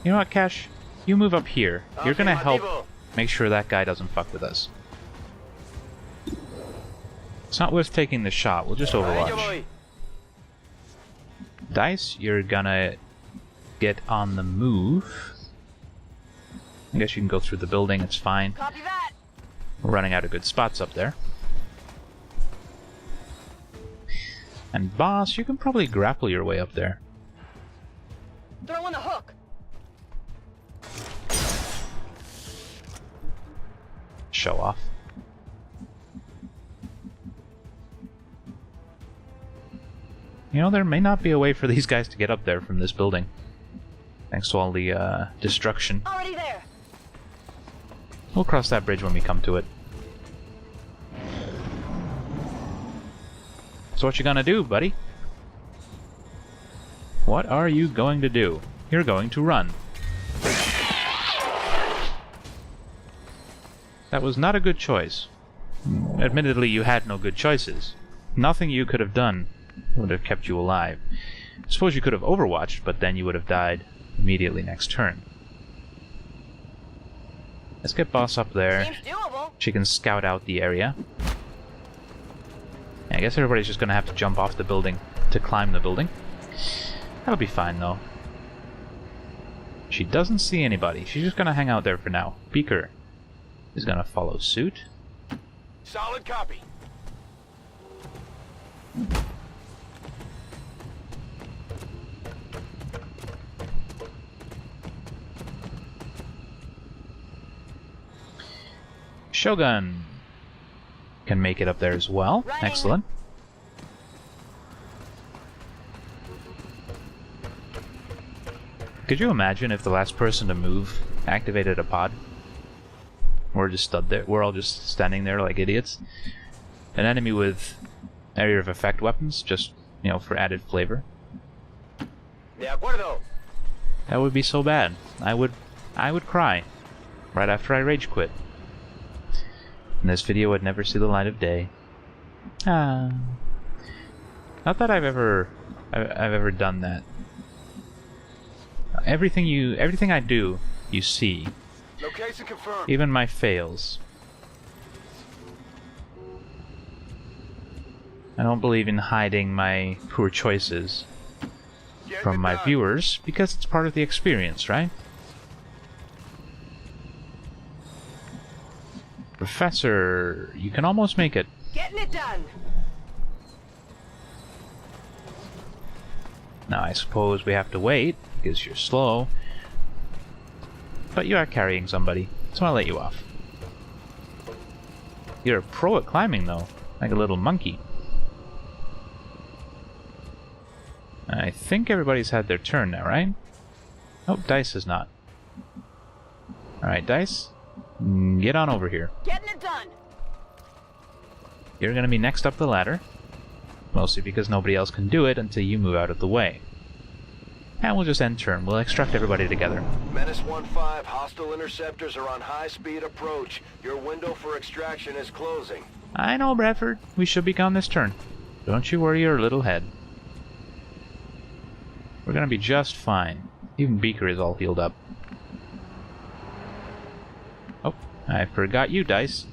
Speaker 1: You know what, Cash? You move up here. You're gonna help make sure that guy doesn't fuck with us. It's not worth taking the shot. We'll just overwatch. Dice, you're gonna get on the move. I guess you can go through the building, it's fine.
Speaker 7: Copy that.
Speaker 1: We're running out of good spots up there. And Boss, you can probably grapple your way up there.
Speaker 7: Throw in the hook.
Speaker 1: Show off. You know, there may not be a way for these guys to get up there from this building. Thanks to all the destruction.
Speaker 7: Already there.
Speaker 1: We'll cross that bridge when we come to it. So what you gonna do, buddy? What are you going to do? You're going to run. That was not a good choice. Admittedly, you had no good choices. Nothing you could have done would have kept you alive. I suppose you could have overwatched, but then you would have died immediately next turn. Let's get Boss up there.
Speaker 7: Seems doable.
Speaker 1: She can scout out the area. I guess everybody's just gonna have to jump off the building to climb the building. That'll be fine, though. She doesn't see anybody. She's just gonna hang out there for now. Beaker is gonna follow suit.
Speaker 4: Solid copy.
Speaker 1: Shogun can make it up there as well.
Speaker 7: Running.
Speaker 1: Excellent. Could you imagine if the last person to move activated a pod? We're just stood there. We're all just standing there like idiots. An enemy with area of effect weapons, just, you know, for added flavor.
Speaker 4: De acuerdo.
Speaker 1: That would be so bad. I would cry right after I rage quit. And this video would never see the light of day. Ah. Not that I've ever done that. Everything I do, you see.
Speaker 4: Location confirmed.
Speaker 1: Even my fails. I don't believe in hiding my poor choices from my viewers, because it's part of the experience, right? Professor, you can almost make it.
Speaker 7: Getting it done.
Speaker 1: Now I suppose we have to wait, because you're slow. But you are carrying somebody, so I'll let you off. You're a pro at climbing, though, like a little monkey. I think everybody's had their turn now, right? Oh, Dice is not. Alright, Dice, get on over here.
Speaker 7: Getting it done.
Speaker 1: You're gonna be next up the ladder. Mostly because nobody else can do it until you move out of the way. And we'll just end turn. We'll extract everybody together.
Speaker 4: Menace 1-5, hostile interceptors are on high-speed approach. Your window for extraction is closing.
Speaker 1: I know, Bradford. We should be gone this turn. Don't you worry your little head. We're gonna be just fine. Even Beaker is all healed up. Oh, I forgot you, Dice.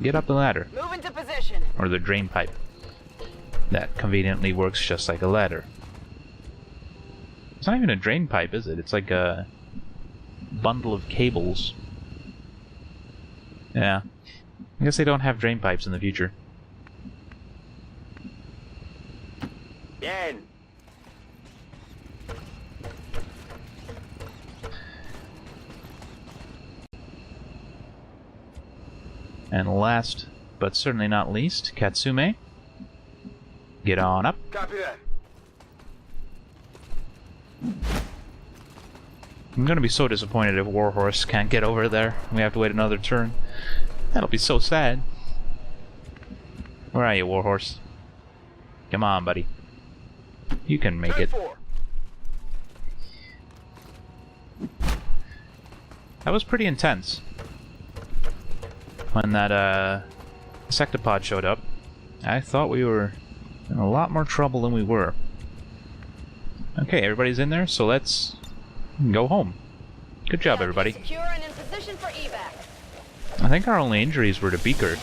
Speaker 1: Get up the ladder.
Speaker 7: Move into position.
Speaker 1: Or the drain pipe. That conveniently works just like a ladder. It's not even a drain pipe, is it? It's like a bundle of cables. Yeah. I guess they don't have drain pipes in the future.
Speaker 4: Bien.
Speaker 1: And last, but certainly not least, Katsume. Get on up.
Speaker 4: Copy that.
Speaker 1: I'm gonna be so disappointed if Warhorse can't get over there. We have to wait another turn. That'll be so sad. Where are you, Warhorse? Come on, buddy. You can make it.
Speaker 4: 10-4.
Speaker 1: That was pretty intense. When that Sectopod showed up. I thought we were in a lot more trouble than we were. Okay, everybody's in there, so let's go home. Good job, everybody.
Speaker 7: Secure and in position for evac.
Speaker 1: I think our only injuries were to Beaker.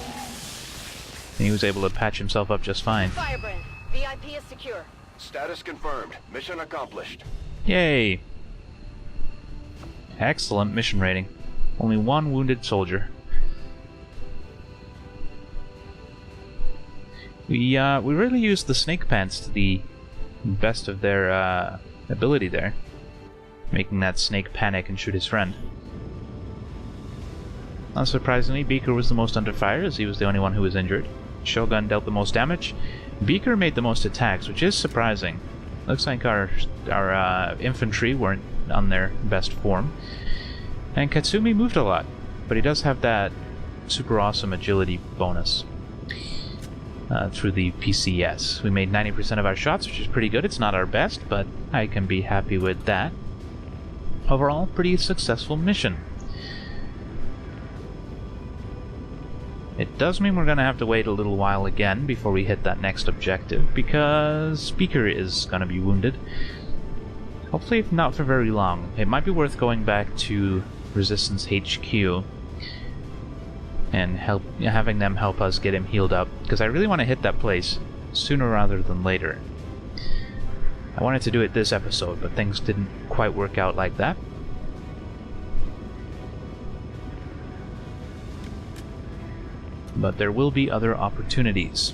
Speaker 1: And he was able to patch himself up just fine.
Speaker 7: Firebrand, VIP is secure.
Speaker 4: Status confirmed. Mission accomplished.
Speaker 1: Yay! Excellent mission rating. Only one wounded soldier. We really used the snake pants to the best of their ability there. Making that snake panic and shoot his friend. Unsurprisingly, Beaker was the most under fire, as he was the only one who was injured. Shogun dealt the most damage. Beaker made the most attacks, which is surprising. Looks like our infantry weren't on their best form. And Katsumi moved a lot, but he does have that super awesome agility bonus through the PCS. We made 90% of our shots, which is pretty good. It's not our best, but I can be happy with that. Overall, pretty successful mission. It does mean we're going to have to wait a little while again before we hit that next objective, because Speaker is going to be wounded. Hopefully not for very long. It might be worth going back to Resistance HQ and having them help us get him healed up, because I really want to hit that place sooner rather than later. I wanted to do it this episode, but things didn't quite work out like that. But there will be other opportunities.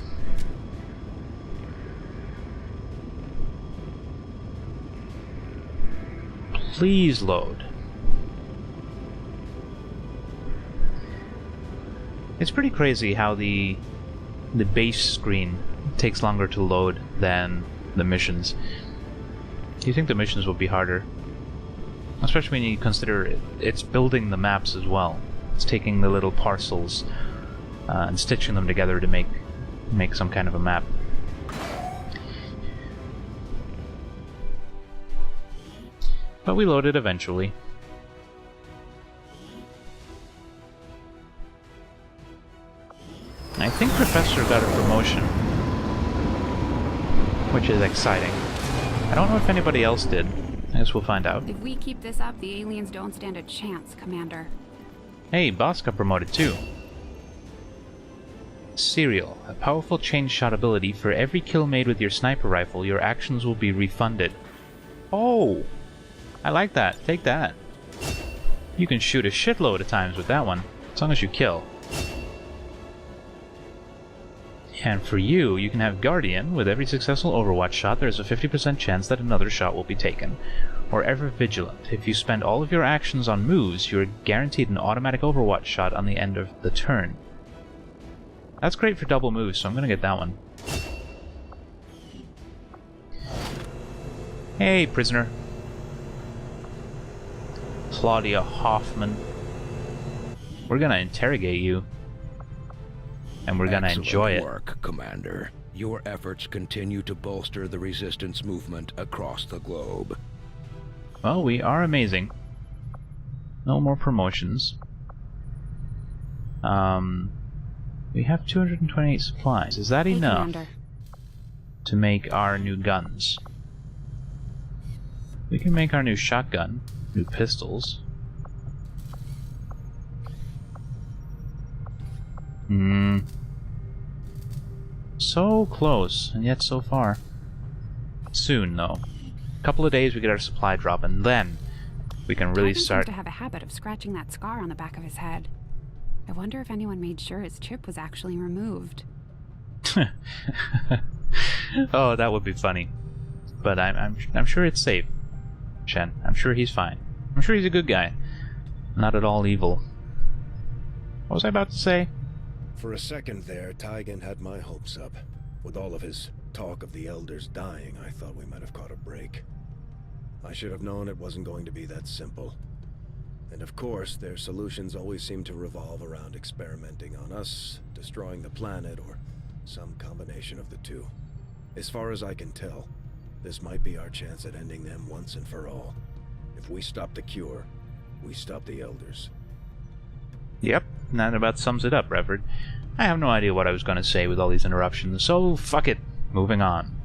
Speaker 1: Please load. It's pretty crazy how the base screen takes longer to load than the missions. You think the missions will be harder, especially when you consider it's building the maps as well. It's taking the little parcels and stitching them together to make some kind of a map. But we loaded eventually. I think Professor got a promotion, which is exciting. I don't know if anybody else did. I guess we'll find out.
Speaker 6: If we keep this up, the aliens don't stand a chance, Commander.
Speaker 1: Hey, Boss got promoted too. Serial. A powerful change shot ability. For every kill made with your sniper rifle, your actions will be refunded. Oh! I like that. Take that. You can shoot a shitload of times with that one, as long as you kill. And for you, you can have Guardian. With every successful Overwatch shot, there is a 50% chance that another shot will be taken. Or Ever Vigilant. If you spend all of your actions on moves, you are guaranteed an automatic Overwatch shot on the end of the turn. That's great for double moves, so I'm gonna get that one. Hey, prisoner. Claudia Hoffman. We're gonna interrogate you. And we're gonna enjoy it.
Speaker 8: Excellent work, Commander. Your efforts continue to bolster the resistance movement across the globe.
Speaker 1: Well, we are amazing. No more promotions. We have 228 supplies. Is that enough
Speaker 6: Commander.
Speaker 1: to make our new guns? We can make our new shotgun, new pistols. So close, and yet so far. Soon, though. A couple of days we get our supply drop, and then we can really
Speaker 6: Draven
Speaker 1: start.
Speaker 6: seems to have a habit of scratching that scar on the back of his head. I wonder if anyone made sure his chip was actually removed.
Speaker 1: Oh, that would be funny. But I'm sure it's safe, Shen. I'm sure he's fine. I'm sure he's a good guy. Not at all evil. What was I about to say?
Speaker 9: For a second there, Tygan had my hopes up. With all of his talk of the Elders dying, I thought we might have caught a break. I should have known it wasn't going to be that simple. And of course, their solutions always seem to revolve around experimenting on us, destroying the planet, or some combination of the two. As far as I can tell, this might be our chance at ending them once and for all. If we stop the cure, we stop the Elders.
Speaker 1: Yep, that about sums it up, Reverend. I have no idea what I was going to say with all these interruptions, so fuck it. Moving on.